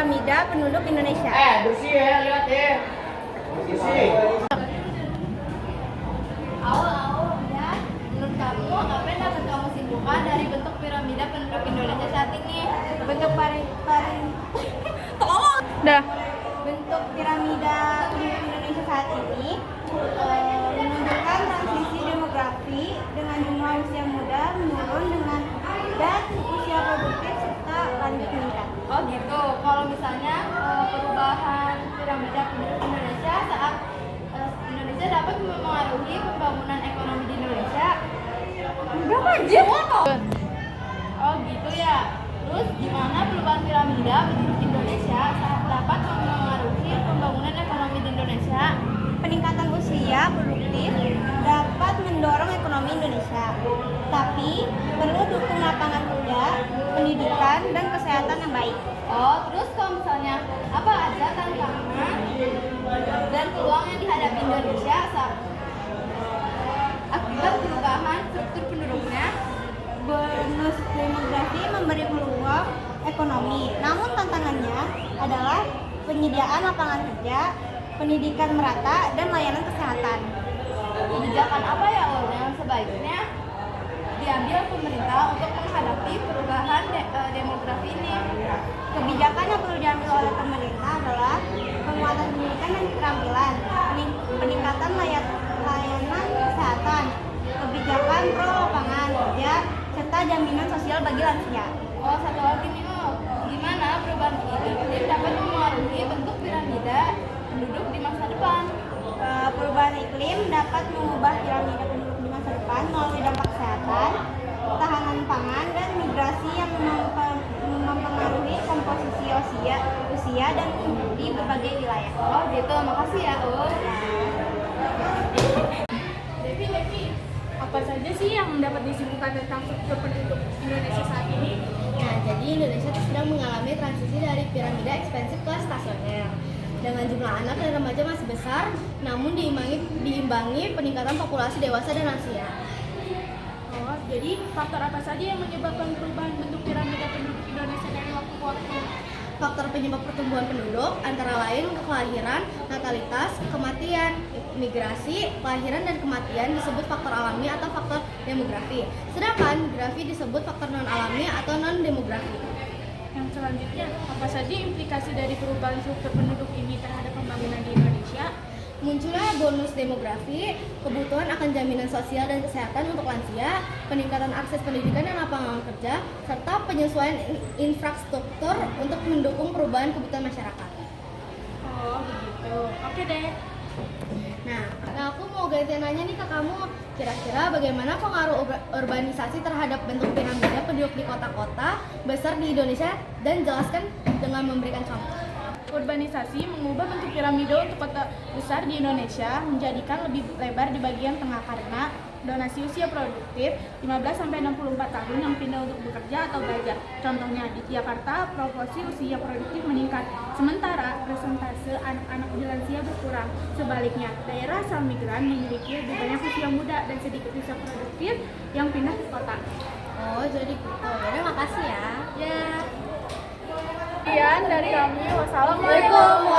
piramida penduduk Indonesia. Bersih ya, lihat ya. Bersih. Ya. Menurut kamu, apa yang dapat kamu simpulkan dari bentuk piramida penduduk Indonesia saat ini? Bentuk Bentuk piramida penduduk Indonesia saat ini menunjukkan transisi demografi dengan jumlah usia muda menurun dan usia produktif serta lanjut meningkat. Oh gitu. Kalau misalnya perubahan piramida penduduk Indonesia saat Indonesia dapat mempengaruhi pembangunan ekonomi di Indonesia. Berapa aja? Oh gitu ya. Terus gimana perubahan piramida penduduk Indonesia saat dapat mempengaruhi pembangunan ekonomi di Indonesia? Peningkatan usia produktif dapat mendorong ekonomi Indonesia, tapi perlu dukung lapangan kerja, pendidikan, dan kesehatan yang baik. Oh, terus kalau misalnya apa aja tantangan dan peluang yang dihadapi Indonesia saat akibat perubahan struktur penduduknya? Bonus demografi memberi peluang ekonomi, namun tantangannya adalah penyediaan lapangan kerja, pendidikan merata, dan layanan kesehatan. Kebijakan apa ya yang sebaiknya diambil pemerintah untuk menghadapi perubahan demografi ini? Kebijakan yang perlu diambil oleh pemerintah adalah penguatan pendidikan dan keterampilan, peningkatan layanan kesehatan, kebijakan pro lapangan kerja, serta jaminan sosial bagi lansia. Oh, satu lagi nih, gimana perubahan iklim dapat mempengaruhi bentuk piramida penduduk di masa depan? Perubahan iklim dapat mengubah piramida penduduk di masa depan melalui dampak kesehatan, ketahanan pangan, dan migrasi yang mempengaruhi komposisi usia dan di berbagai wilayah. Oh gitu, makasih ya Devi, apa saja sih yang dapat disimpulkan tentang struktur penduduk Indonesia saat ini? Nah, jadi Indonesia sedang mengalami transisi dari piramida ekspansif ke stasioner. Dengan jumlah anak dan remaja masih besar, namun diimbangi peningkatan populasi dewasa dan lansia. Oh, jadi faktor apa saja yang menyebabkan perubahan bentuk piramida penduduk Indonesia dari waktu ke waktu? Faktor penyebab pertumbuhan penduduk antara lain kelahiran, natalitas, kematian, migrasi, kelahiran dan kematian disebut faktor alami atau faktor demografi. Sedangkan migrasi disebut faktor non-alami atau non-demografi. Yang selanjutnya, apa saja implikasi dari perubahan struktur penduduk ini terhadap pembangunan di Indonesia? Munculnya bonus demografi, kebutuhan akan jaminan sosial dan kesehatan untuk lansia, peningkatan akses pendidikan dan lapangan kerja, serta penyesuaian infrastruktur untuk mendukung perubahan kebutuhan masyarakat. Oh, begitu. Oke deh. Nah, aku mau gantian nanya nih ke kamu, kira-kira bagaimana pengaruh urbanisasi terhadap bentuk piramida penduduk di kota-kota besar di Indonesia, dan jelaskan dengan memberikan contoh. Urbanisasi mengubah bentuk piramida untuk kota besar di Indonesia menjadikan lebih lebar di bagian tengah karena donasi usia produktif 15-64 tahun yang pindah untuk bekerja atau belajar. Contohnya di Jakarta, proporsi usia produktif meningkat, sementara persentase anak-anak di lansia berkurang. Sebaliknya, daerah asal migran memiliki lebih banyak usia muda dan sedikit usia produktif yang pindah ke kota. Oh, jadi gitu. Yaudah, makasih ya. Sekian dari kami. Wassalamualaikum. Waalaikumsalam.